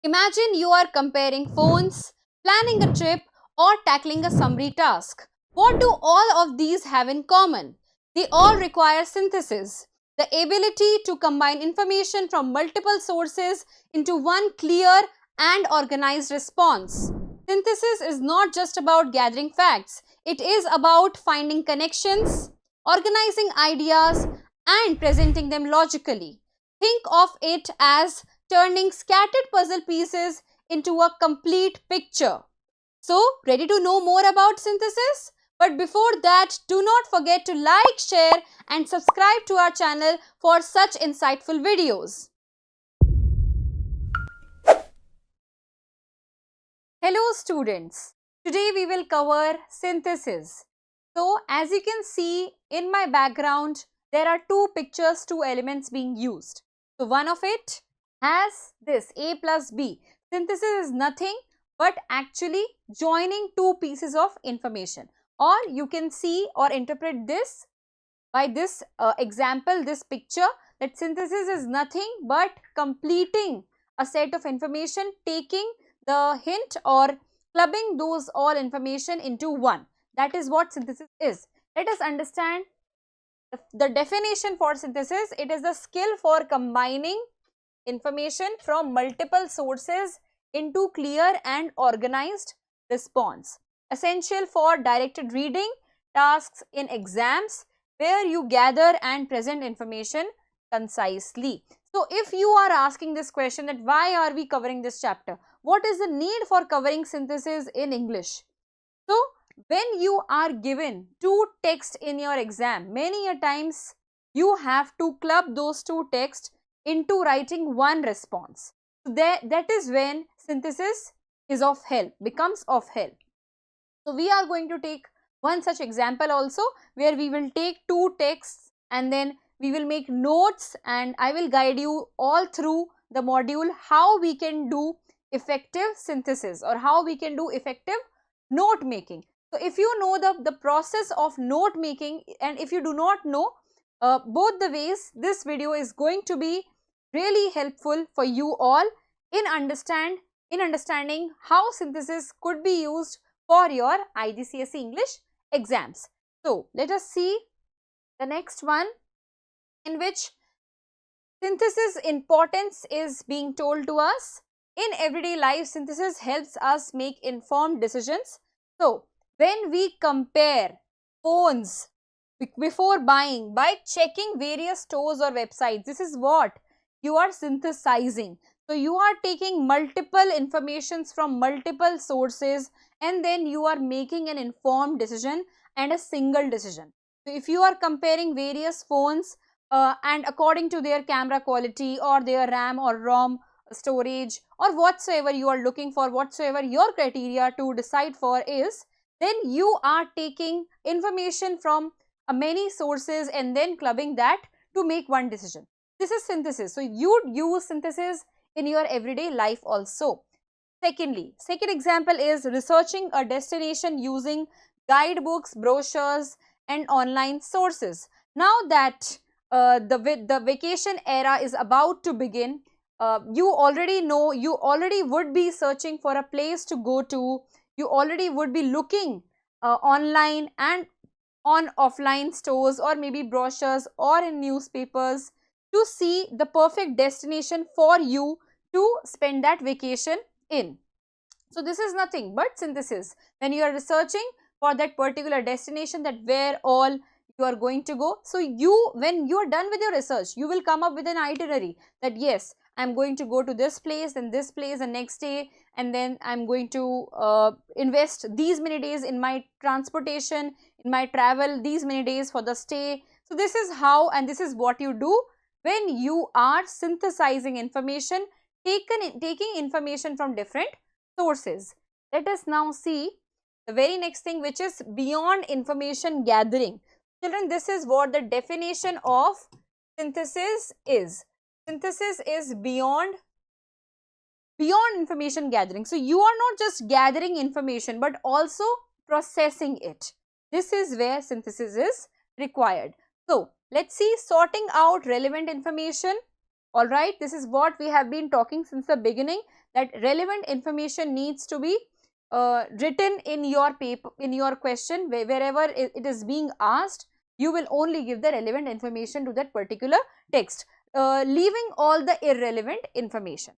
Imagine you are comparing phones, planning a trip, or tackling a summary task. What do all of these have in common? They all require synthesis, the ability to combine information from multiple sources into one clear and organized response. Synthesis is not just about gathering facts, it is about finding connections, organizing ideas, and presenting them logically. Think of it as turning scattered puzzle pieces into a complete picture. So, ready to know more about synthesis? But before that, do not forget to like, share, and subscribe to our channel for such insightful videos. Hello students, today we will cover synthesis. So as you can see in my background, there are two pictures, two elements being used. So one of it has this A plus B. Synthesis is nothing but actually joining two pieces of information, or you can see or interpret this by this example, this picture, that synthesis is nothing but completing a set of information, taking the hint or clubbing those all information into one. That is what synthesis is. Let us understand the definition for synthesis. It is the skill for combining information from multiple sources into clear and organized response. Essential for directed reading, tasks in exams, where you gather and present information concisely. So if you are asking this question that why are we covering this chapter? What is the need for covering synthesis in English? So when you are given two texts in your exam, many a times you have to club those two texts into writing one response. So that is when synthesis is of help, becomes of help. So we are going to take one such example also, where we will take two texts and then we will make notes, and I will guide you all through the module how we can do effective synthesis or how we can do effective note making. So if you know the process of note making, and if you do not know both the ways, this video is going to be really helpful for you all in understanding how synthesis could be used for your IGCSE English exams. So let us see the next one, in which synthesis importance is being told to us. In everyday life, synthesis helps us make informed decisions. So when we compare phones before buying by checking various stores or websites, this is what you are synthesizing. So you are taking multiple informations from multiple sources, and then you are making an informed decision and a single decision. So if you are comparing various phones and according to their camera quality or their RAM or ROM storage or whatsoever you are looking for, whatsoever your criteria to decide for is, then you are taking information from many sources and then clubbing that to make one decision. This is synthesis. So you use synthesis in your everyday life also. Second example is researching a destination using guidebooks, brochures, and online sources. Now that the vacation era is about to begin, you already know, you already would be searching for a place to go to. You already would be looking online and on offline stores or maybe brochures or in newspapers to see the perfect destination for you to spend that vacation in. So this is nothing but synthesis. When you are researching for that particular destination, that where all you are going to go, so when you are done with your research, you will come up with an itinerary that yes, I am going to go to this place and this place the next day, and then I am going to invest these many days in my transportation, in my travel, these many days for the stay. So this is how, and this is what you do when you are synthesizing information, taking information from different sources. Let us now see the very next thing, which is beyond information gathering. Children, this is what the definition of synthesis is. Synthesis is beyond information gathering. So you are not just gathering information but also processing it. This is where synthesis is required. So let's see, sorting out relevant information. Alright, this is what we have been talking since the beginning, that relevant information needs to be written in your paper, in your question, wherever it is being asked, you will only give the relevant information to that particular text, leaving all the irrelevant information.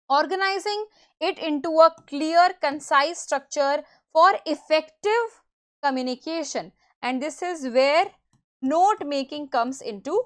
Organizing it into a clear, concise structure for effective communication, and this is where note making comes into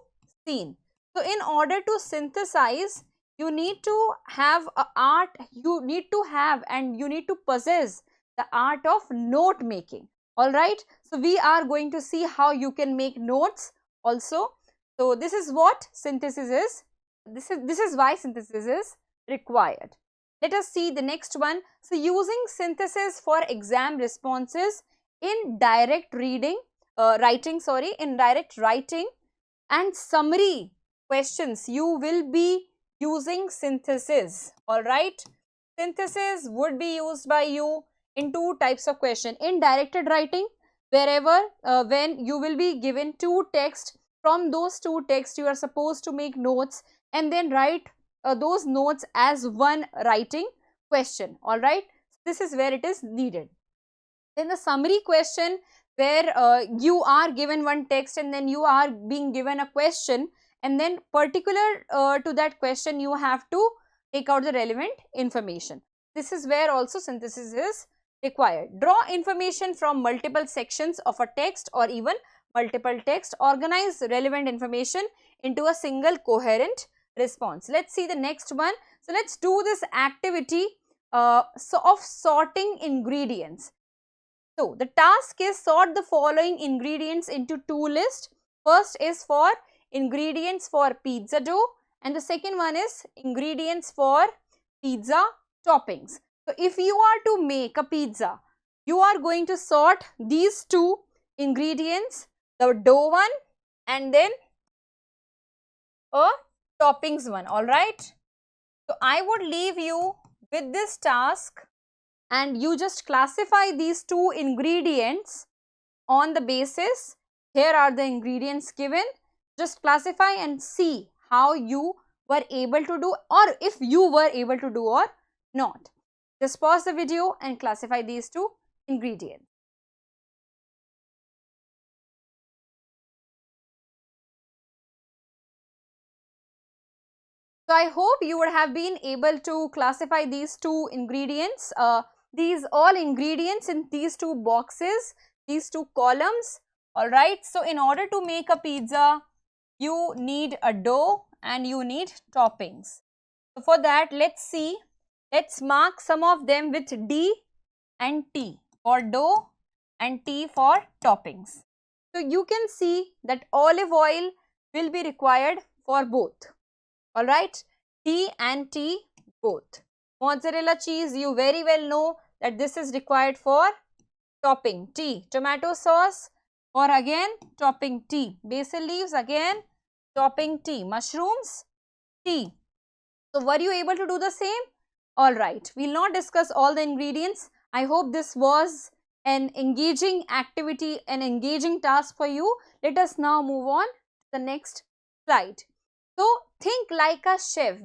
scene. So in order to synthesize, you need to have a art, you need to have and you need to possess the art of note making. All right, so we are going to see how you can make notes also. So this is what synthesis is. This is why synthesis is required. Let us see the next one. So using synthesis for exam responses in direct writing, in direct writing and summary questions, you will be using synthesis. All right, synthesis would be used by you in two types of question. In directed writing, wherever when you will be given two texts, from those two texts you are supposed to make notes and then write those notes as one writing question. All right, this is where it is needed. Then the summary question, where you are given one text and then you are being given a question, and then particular to that question you have to take out the relevant information. This is where also synthesis is required. Draw information from multiple sections of a text or even multiple text. Organize relevant information into a single coherent response. Let's see the next one. So let's do this activity of sorting ingredients. So the task is sort the following ingredients into two lists. First is for ingredients for pizza dough and the second one is ingredients for pizza toppings. So if you are to make a pizza, you are going to sort these two ingredients, the dough one and then a toppings one. All right, so I would leave you with this task and you just classify these two ingredients on the basis, here are the ingredients given, just classify and see how you were able to do, or if you were able to do or not. Just pause the video and classify these two ingredients. So I hope you would have been able to classify these two ingredients, these all ingredients in these two boxes, these two columns. All right, so in order to make a pizza, you need a dough and you need toppings. So for that, let's see, let's mark some of them with D and T for dough and T for toppings. So you can see that olive oil will be required for both. All right, T and T both. Mozzarella cheese, you very well know that this is required for topping, T. Tomato sauce for again topping, T. Basil leaves again topping, T. Mushrooms, T. So were you able to do the same? All right, we will not discuss all the ingredients. I hope this was an engaging activity, an engaging task for you. Let us now move on to the next slide. So think like a chef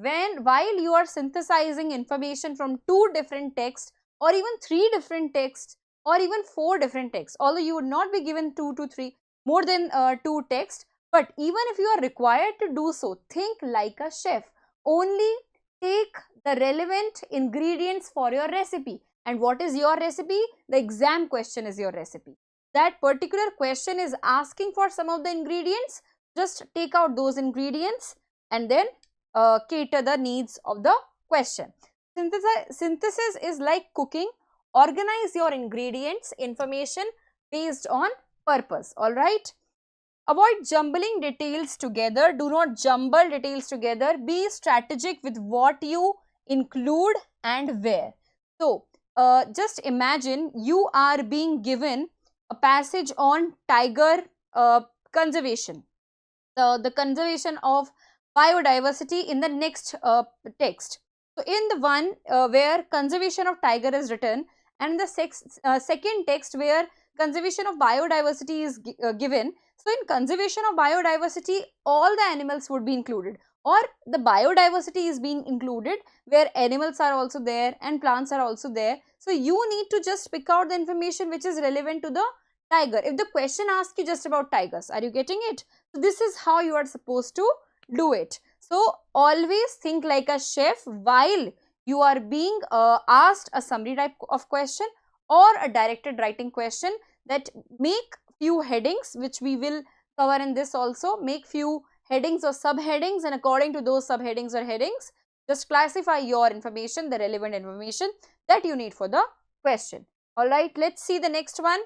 while you are synthesizing information from two different texts or even three different texts or even four different texts, although you would not be given two to three, more than two texts, but even if you are required to do so, think like a chef. Only take the relevant ingredients for your recipe. And what is your recipe? The exam question is your recipe. That particular question is asking for some of the ingredients. Just take out those ingredients and then cater the needs of the question. Synthesis is like cooking. Organize your ingredients, information based on purpose. All right. Avoid jumbling details together. Do not jumble details together. Be strategic with what you include and where. So, just imagine you are being given a passage on tiger conservation, the conservation of biodiversity in the next text. So in the one where conservation of tiger is written and the second text where conservation of biodiversity is given. So in conservation of biodiversity, all the animals would be included. or the biodiversity is being included where animals are also there and plants are also there. So you need to just pick out the information which is relevant to the tiger. If the question asks you just about tigers, are you getting it? So this is how you are supposed to do it. So always think like a chef while you are being asked a summary type of question or a directed writing question, that make few headings, which we will cover in this also. Make few headings or subheadings, and according to those subheadings or headings, just classify your information, the relevant information that you need for the question. Alright, let's see the next one.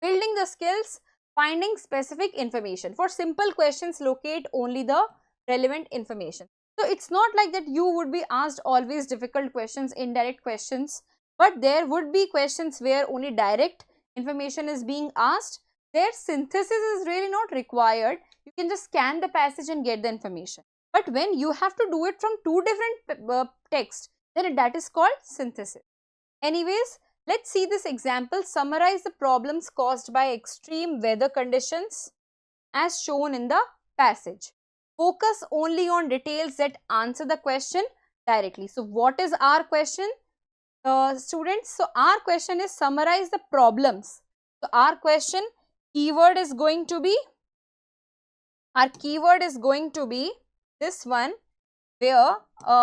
Building the skills, finding specific information. For simple questions, locate only the relevant information. So it's not like that you would be asked always difficult questions, indirect questions, but there would be questions where only direct information is being asked. Their synthesis is really not required. You can just scan the passage and get the information. But when you have to do it from two different texts, then that is called synthesis. Anyways, let's see this example. Summarize the problems caused by extreme weather conditions as shown in the passage. Focus only on details that answer the question directly. So what is our question, students? So our question is summarize the problems. So our question keyword is going to be, this one, where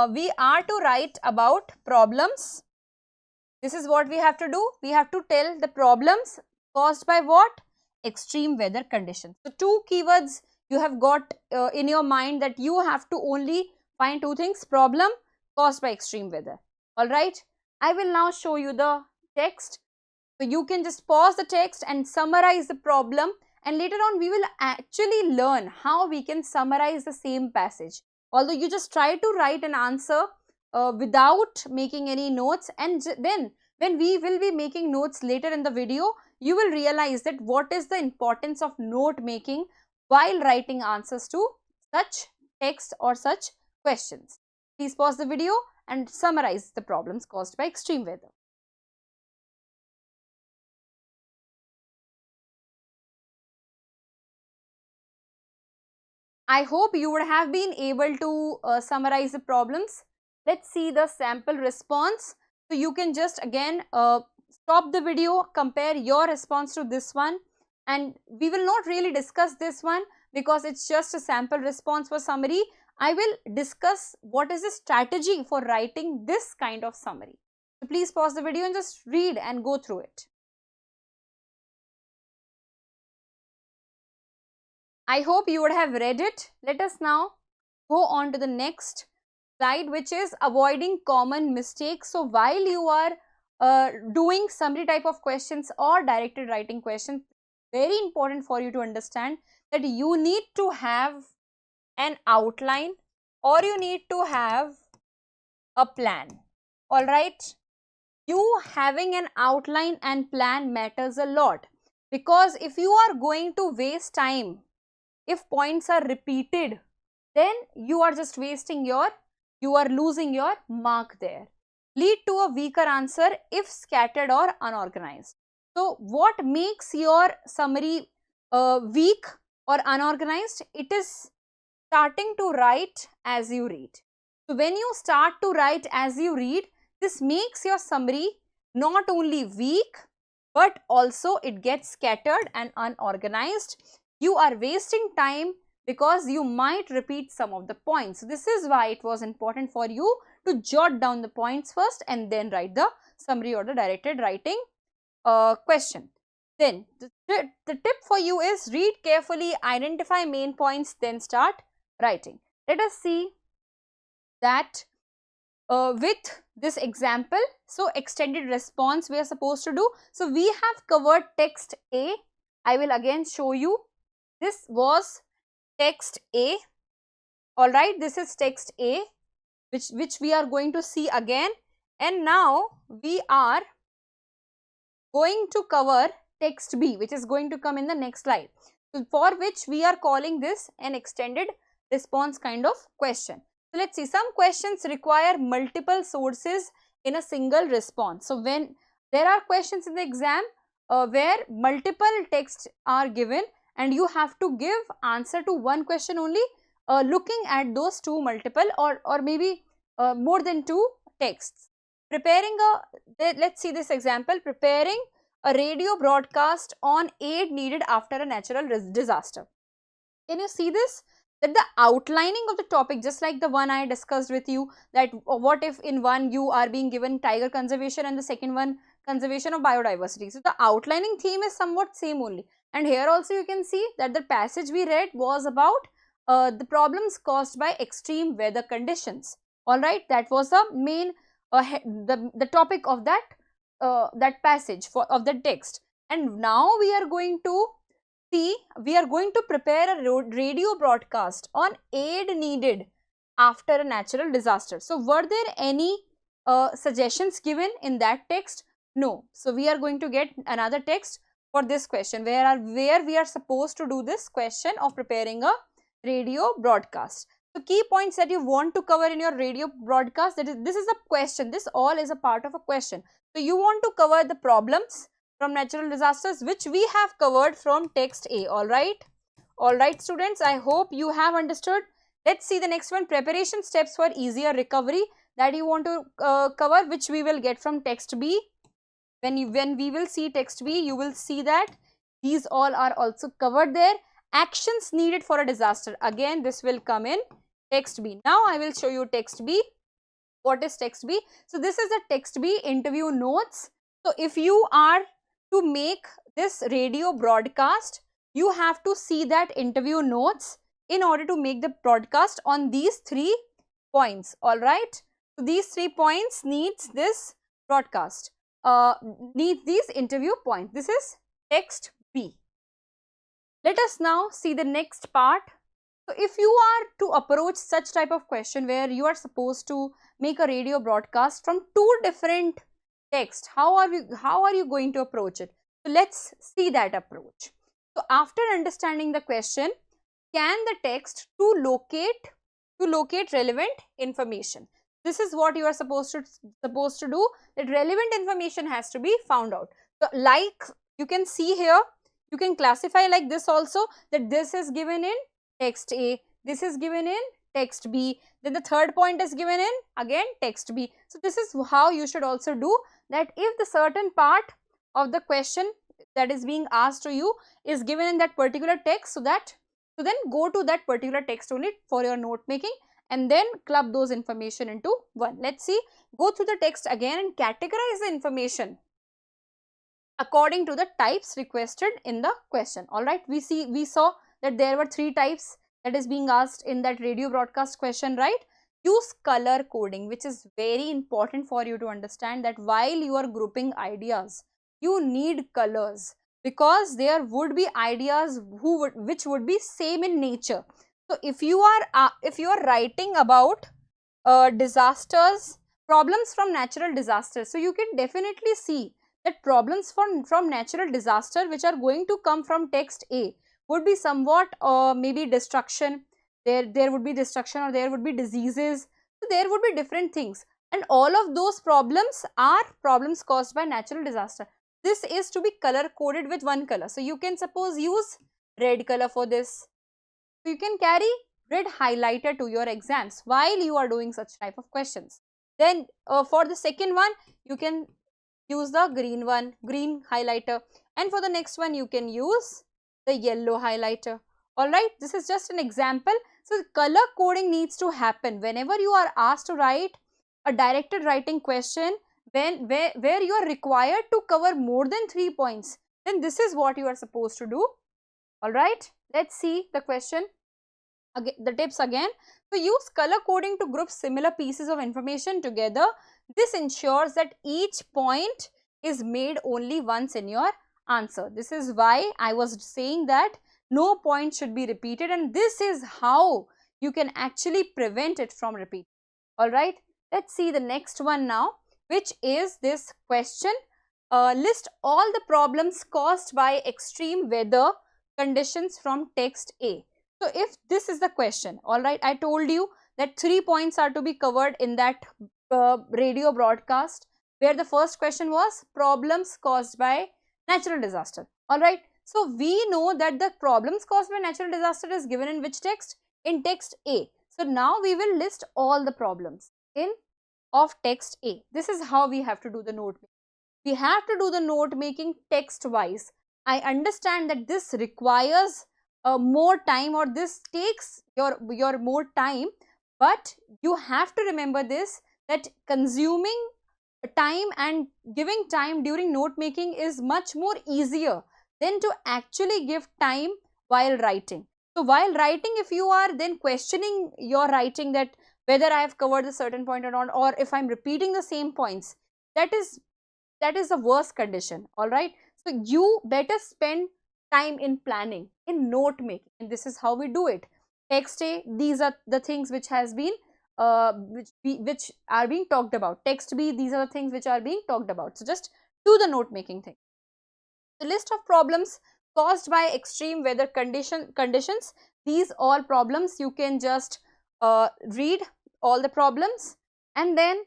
we are to write about problems. This is what we have to do. We have to tell the problems caused by what? Extreme weather conditions. So two keywords you have got in your mind, that you have to only find two things: problem caused by extreme weather. Alright, I will now show you the text. So you can just pause the text and summarize the problem, and later on we will actually learn how we can summarize the same passage. Although you just try to write an answer without making any notes, and then when we will be making notes later in the video, you will realize that what is the importance of note making while writing answers to such text or such questions. Please pause the video and summarize the problems caused by extreme weather. I hope you would have been able to summarize the problems. Let's see the sample response. So you can just again stop the video, compare your response to this one, and we will not really discuss this one because it's just a sample response for summary. I will discuss what is the strategy for writing this kind of summary. So please pause the video and just read and go through it. I hope you would have read it. Let us now go on to the next slide, which is avoiding common mistakes. So while you are doing summary type of questions or directed writing questions, very important for you to understand that you need to have an outline or you need to have a plan. All right, you having an outline and plan matters a lot, because if you are going to waste time, if points are repeated, then you are just wasting you are losing your mark there. Lead to a weaker answer if scattered or unorganized. So what makes your summary weak or unorganized? It is starting to write as you read. So when you start to write as you read, this makes your summary not only weak, but also it gets scattered and unorganized. You are wasting time because you might repeat some of the points. This is why it was important for you to jot down the points first and then write the summary or the directed writing question. Then the tip for you is read carefully, identify main points, then start writing. Let us see that with this example. So extended response we are supposed to do. So we have covered text A. I will again show you. This was text A. Alright, this is text A, which we are going to see again. And now we are going to cover text B, which is going to come in the next slide. So for which we are calling this an extended response kind of question. So let's see, some questions require multiple sources in a single response. So when there are questions in the exam where multiple texts are given and you have to give answer to one question only, looking at those two multiple or maybe more than two texts. Preparing let's see this example, preparing a radio broadcast on aid needed after a natural disaster. Can you see this? That the outlining of the topic, just like the one I discussed with you, that what if in one you are being given tiger conservation and the second one conservation of biodiversity. So the outlining theme is somewhat same only. And here also you can see that the passage we read was about the problems caused by extreme weather conditions. Alright, that was the main the topic of that passage of the text. And now we are going to see, we are going to prepare a radio broadcast on aid needed after a natural disaster. So were there any suggestions given in that text? No. So we are going to get another text for this question where we are supposed to do this question of preparing a radio broadcast. So key points that you want to cover in your radio broadcast, this is a question, this all is a part of a question. So you want to cover the problems from natural disasters which we have covered from text A. Alright students, I hope you have understood. Let's see the next one, preparation steps for easier recovery, that you want to cover, which we will get from text B. When we will see text B, you will see that these all are also covered there. Actions needed for a disaster, again this will come in text B. Now I will show you text B. What is text B? So this is the text B interview notes. So if you are to make this radio broadcast, you have to see that interview notes in order to make the broadcast on these 3 points. Alright, so these 3 points needs this broadcast, needs these interview points. This is text B. Let us now see the next part. So if you are to approach such type of question where you are supposed to make a radio broadcast from 2 different text, how are you going to approach it? So let's see that approach. So after understanding the question, scan the text to locate relevant information. This is what you are supposed to do, that relevant information has to be found out. So like you can see here, you can classify like this also, that this is given in text A, this is given in text B, then the third point is given in again text B. So this is how you should also do, that if the certain part of the question that is being asked to you is given in that particular text, so then go to that particular text only for your note making and then club those information into one. Let's see, go through the text again and categorize the information according to the types requested in the question. Alright, we saw that there were 3 types that is being asked in that radio broadcast question, right? Use color coding, which is very important for you to understand, that while you are grouping ideas, you need colors, because there would be ideas which would be same in nature. So if you are writing about disasters, problems from natural disasters, so you can definitely see that problems from natural disaster which are going to come from text A would be somewhat maybe destruction, there would be destruction, or there would be diseases, so there would be different things, and all of those problems are problems caused by natural disaster. This is to be color coded with one color. So you can suppose use red color for this. So you can carry red highlighter to your exams while you are doing such type of questions. Then for the second one, you can use the green one, green highlighter, and for the next one you can use the yellow highlighter. Alright, this is just an example. So color coding needs to happen whenever you are asked to write a directed writing question where you are required to cover more than 3 points. Then this is what you are supposed to do. Alright, let's see the question. Again, the tips again. So use color coding to group similar pieces of information together. This ensures that each point is made only once in your answer. This is why I was saying that no point should be repeated, and this is how you can actually prevent it from repeating. Alright, let's see the next one now, which is this question. List all the problems caused by extreme weather conditions from text A. So if this is the question, alright, I told you that 3 points are to be covered in that radio broadcast, where the first question was problems caused by natural disaster. Alright, so we know that the problems caused by natural disaster is given in which text? in text A. So now we will list all the problems in of text A. This is how we have to do the note making. We have to do the note making text wise. I understand that this requires more time, or this takes your more time, but you have to remember this, that consuming time and giving time during note making is much more easier than to actually give time while writing. So while writing, if you are then questioning your writing, that whether I have covered a certain point or not, or if I'm repeating the same points, that is a worse condition. All right, so you better spend time in planning, in note making, and this is how we do it. Text A, these are the things which has been which are being talked about. Text B, these are the things which are being talked about. So just do the note making thing. The list of problems caused by extreme weather conditions. These all problems you can just read all the problems, and then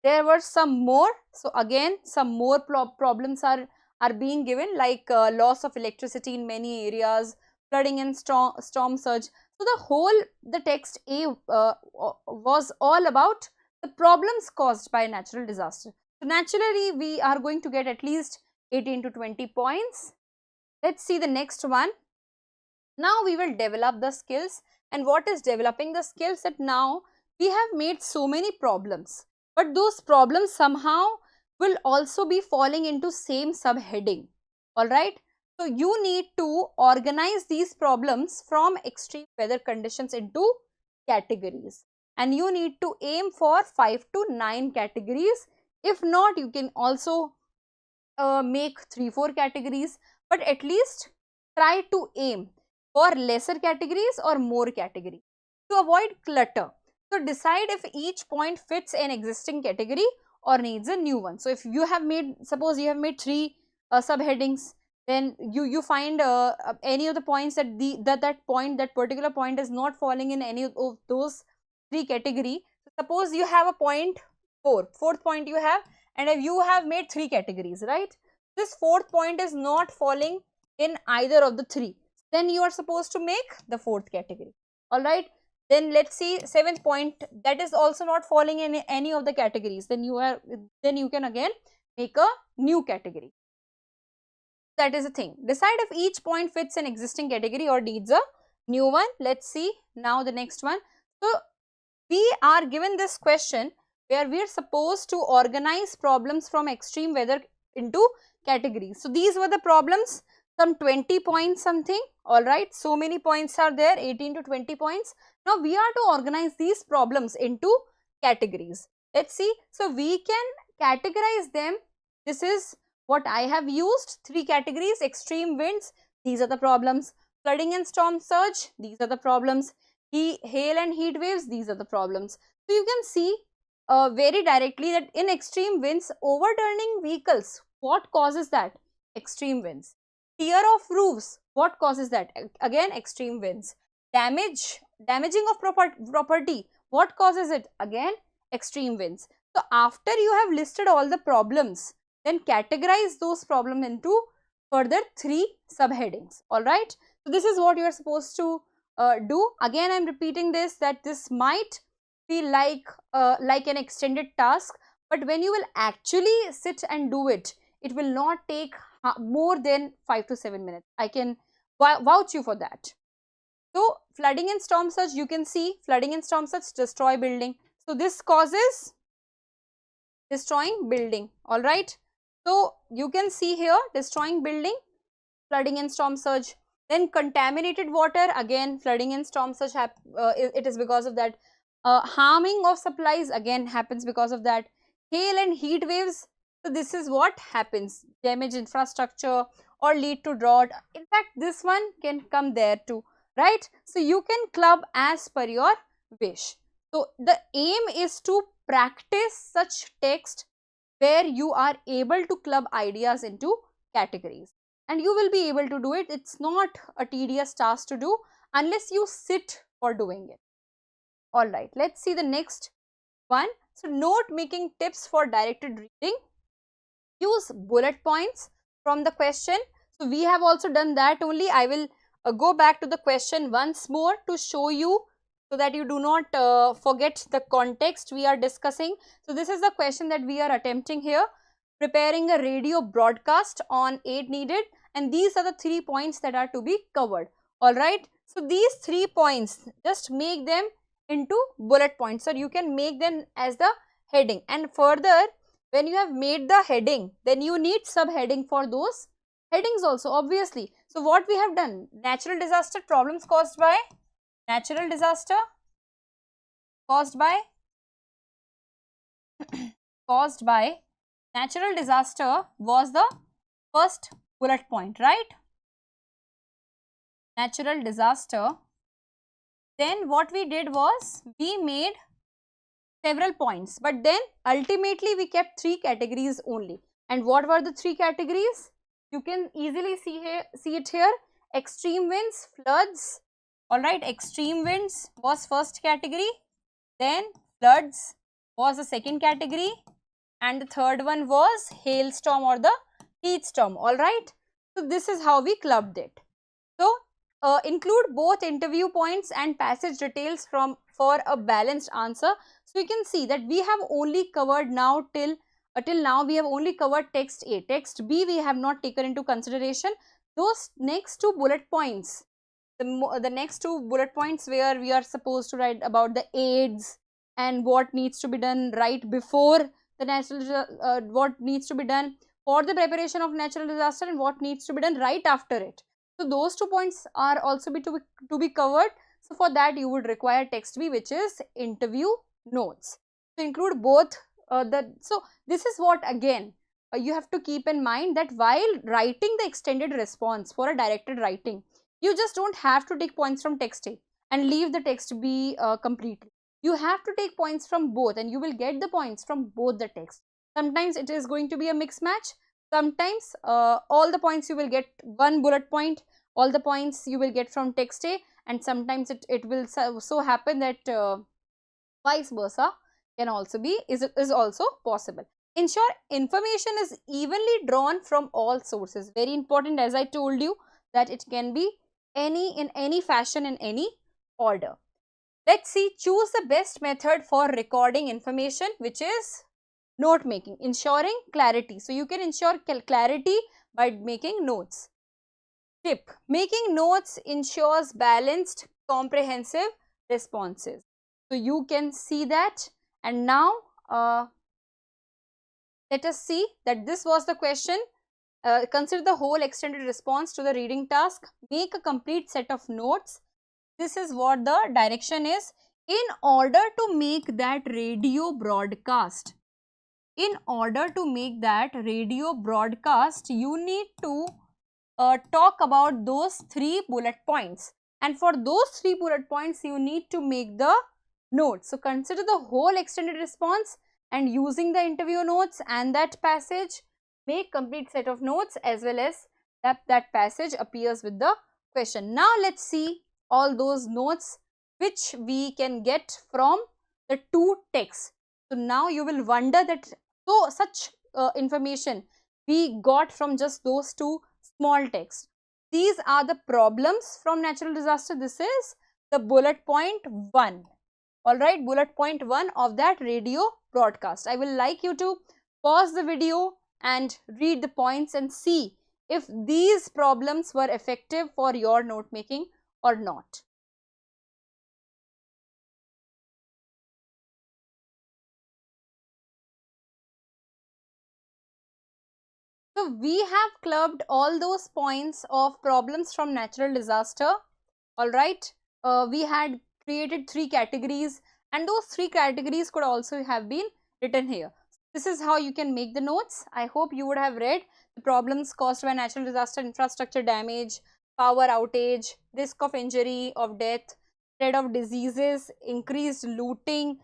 there were some more. So again, some more problems are being given, like loss of electricity in many areas, flooding and storm surge. So the text A was all about the problems caused by natural disaster. So naturally we are going to get at least 18 to 20 points. Let's see the next one. Now we will develop the skills. And what is developing the skills? That now we have made so many problems, but those problems somehow will also be falling into same subheading. All right, so you need to organize these problems from extreme weather conditions into categories, and you need to aim for 5 to 9 categories. If not, you can also make 3-4 categories, but at least try to aim for lesser categories or more categories to avoid clutter. So decide if each point fits an existing category or needs a new one. So if you have made, suppose you have made 3 subheadings, then you find any of the points that that particular point is not falling in any of those 3 category. Suppose you have a point 4, fourth point you have, and if you have made 3 categories, right? This 4th point is not falling in either of the 3. Then you are supposed to make the 4th category. All right. Then let's see 7th point, that is also not falling in any of the categories. Then you can again make a new category. That is a thing. Decide if each point fits an existing category or needs a new one. Let's see now the next one. So we are given this question where we are supposed to organize problems from extreme weather into categories. So these were the problems, some 20 points something. All right, so many points are there, 18 to 20 points. Now we are to organize these problems into categories. Let's see. So we can categorize them. This is what I have used. 3 categories: extreme winds, these are the problems; flooding and storm surge, these are the problems; hail and heat waves, these are the problems. So you can see very directly that in extreme winds, overturning vehicles, what causes that? Extreme winds. Tear of roofs, what causes that? Again, extreme winds. Damaging of property, what causes it? Again, extreme winds. So after you have listed all the problems, then categorize those problems into further 3 subheadings. All right. So this is what you are supposed to do. Again, I am repeating this, that this might feel like an extended task, but when you will actually sit and do it, it will not take more than 5 to 7 minutes. I can vouch you for that. So flooding and storm surge, you can see flooding and storm surge destroy building. So this causes destroying building. All right. So you can see here destroying building, flooding and storm surge. Then contaminated water, again flooding and storm surge, it is because of that. Harming of supplies, again happens because of that. Hail and heat waves, so this is what happens, damage infrastructure or lead to drought. In fact, this one can come there too, right? So you can club as per your wish. So the aim is to practice such text where you are able to club ideas into categories, and you will be able to do it. It's not a tedious task to do unless you sit for doing it. All right, let's see the next one. So note making tips for directed reading. Use bullet points from the question. So we have also done that only. I will go back to the question once more to show you so that you do not forget the context we are discussing. So this is the question that we are attempting here. Preparing a radio broadcast on aid needed, and these are the 3 points that are to be covered. Alright, so these 3 points, just make them into bullet points, so you can make them as the heading, and further when you have made the heading, then you need subheading for those headings also, obviously. So what we have done, natural disaster, problems caused by natural disaster, caused by caused by natural disaster was the first bullet point, right? Natural disaster. Then what we did was we made several points, but then ultimately we kept 3 categories only. And what were the 3 categories? You can easily see it here. Extreme winds, floods. Alright, extreme winds was first category, then floods was the second category, and the third one was hailstorm or the heat storm. Alright, so this is how we clubbed it. So include both interview points and passage details for a balanced answer. So you can see that we have only covered now till now we have only covered text A. Text B we have not taken into consideration. Those next 2 bullet points, the next 2 bullet points where we are supposed to write about the aids and what needs to be done right before the natural what needs to be done for the preparation of natural disaster, and what needs to be done right after it. So those 2 points are also to be covered. So for that you would require text B, which is interview notes. So include both so this is what again you have to keep in mind, that while writing the extended response for a directed writing, you just don't have to take points from text A and leave the text B completely. You have to take points from both, and you will get the points from both the text. Sometimes it is going to be a mix match. Sometimes all the points you will get 1 bullet point, all the points you will get from text A, and sometimes it will so happen that vice versa can also be is also possible. Ensure information is evenly drawn from all sources. Very important, as I told you, that it can be in any fashion, in any order. Let's see, choose the best method for recording information, which is note making, ensuring clarity. So you can ensure clarity by making notes. Tip: making notes ensures balanced, comprehensive responses. So you can see that, and now let us see that this was the question. Consider the whole extended response to the reading task. Make a complete set of notes. This is what the direction is. In order to make that radio broadcast, you need to talk about those 3 bullet points, and for those 3 bullet points you need to make the notes. So consider the whole extended response, and using the interview notes and that passage, make complete set of notes, as well as that passage appears with the question. Now let's see all those notes which we can get from the 2 texts. So now you will wonder that such information we got from just those 2 small texts. These are the problems from natural disaster. This is the bullet point 1. Alright, bullet point 1 of that radio broadcast. I will like you to pause the video and read the points and see if these problems were effective for your note making or not. So we have clubbed all those points of problems from natural disaster. Alright, we had created 3 categories, and those 3 categories could also have been written here. This is how you can make the notes. I hope you would have read the problems caused by natural disaster: infrastructure damage, power outage, risk of injury, of death, spread of diseases, increased looting,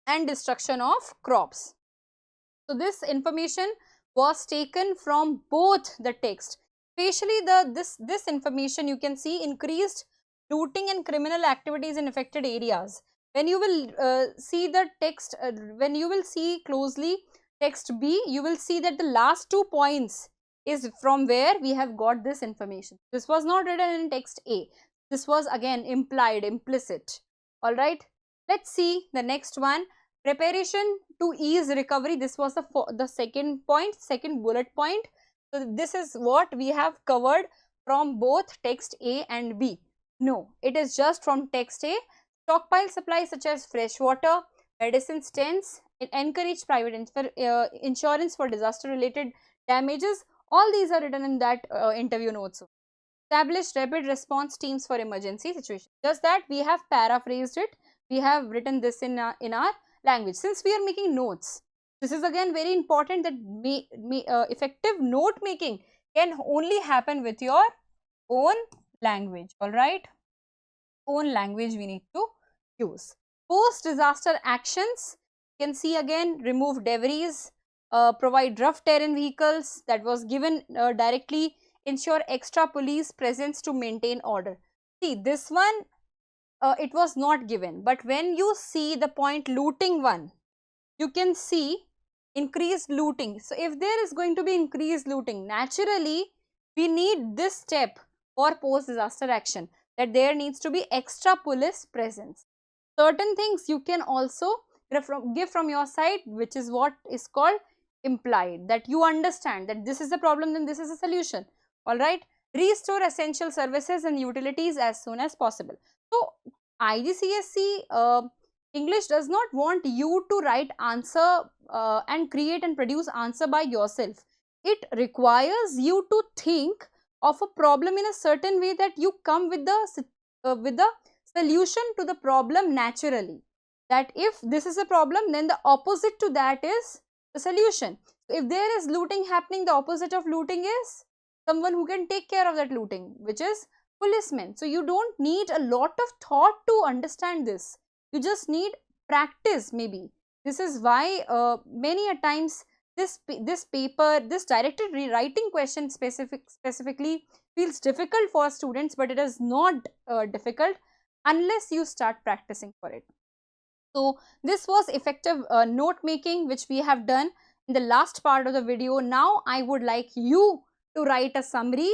and destruction of crops. So this information was taken from both the text. Especially this information, you can see increased looting and criminal activities in affected areas. When you will see the text, when you will see closely text B, you will see that the last 2 points is from where we have got this information. This was not written in text A. This was again implied, implicit. Alright, let's see the next one. Preparation to ease recovery. This was the second point, second bullet point. So this is what we have covered from both text A and B. No, it is just from text A. Stockpile supplies such as fresh water, medicines, tents, encourage private insurance for disaster related damages. All these are written in that interview notes. Establish rapid response teams for emergency situations. Just that we have paraphrased it. We have written this in our language. Since we are making notes, this is again very important that effective note making can only happen with your own language. All right, own language we need to use. Post disaster actions, you can see again, remove debris, provide rough terrain vehicles, that was given directly. Ensure extra police presence to maintain order. See, this one it was not given, but when you see the point looting one, you can see increased looting. So if there is going to be increased looting, naturally we need this step for post disaster action, that there needs to be extra police presence. Certain things you can also give from your side, which is what is called implied, that you understand that this is the problem, then this is a solution. All right, restore essential services and utilities as soon as possible. So IGCSE English does not want you to write answer and create and produce answer by yourself. It requires you to think of a problem in a certain way that you come with the solution to the problem naturally. That if this is a problem, then the opposite to that is the solution. So if there is looting happening, the opposite of looting is someone who can take care of that looting, which is policemen. So you don't need a lot of thought to understand this. You just need practice maybe. This is why many a times this paper, this directed rewriting question specifically feels difficult for students, but it is not difficult unless you start practicing for it. So this was effective note making, which we have done in the last part of the video. Now I would like you to write a summary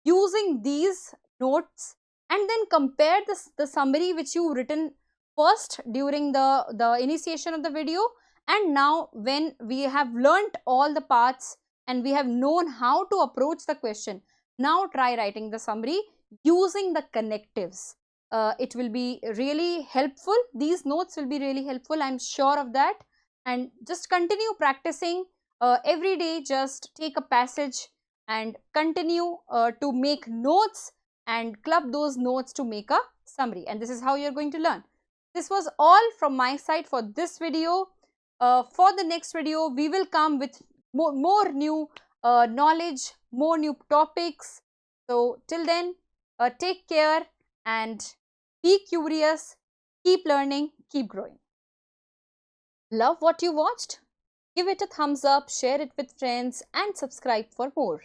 using these notes and then compare the summary which you written first during the initiation of the video, and now when we have learnt all the parts and we have known how to approach the question, now try writing the summary using the connectives. It will be really helpful. These notes will be really helpful, I'm sure of that. And just continue practicing every day. Just take a passage and continue to make notes and club those notes to make a summary, and this is how you're going to learn. This was all from my side for this video. For the next video, we will come with more new knowledge, more new topics. So till then, take care and be curious, keep learning, keep growing. Love what you watched? Give it a thumbs up, share it with friends and subscribe for more.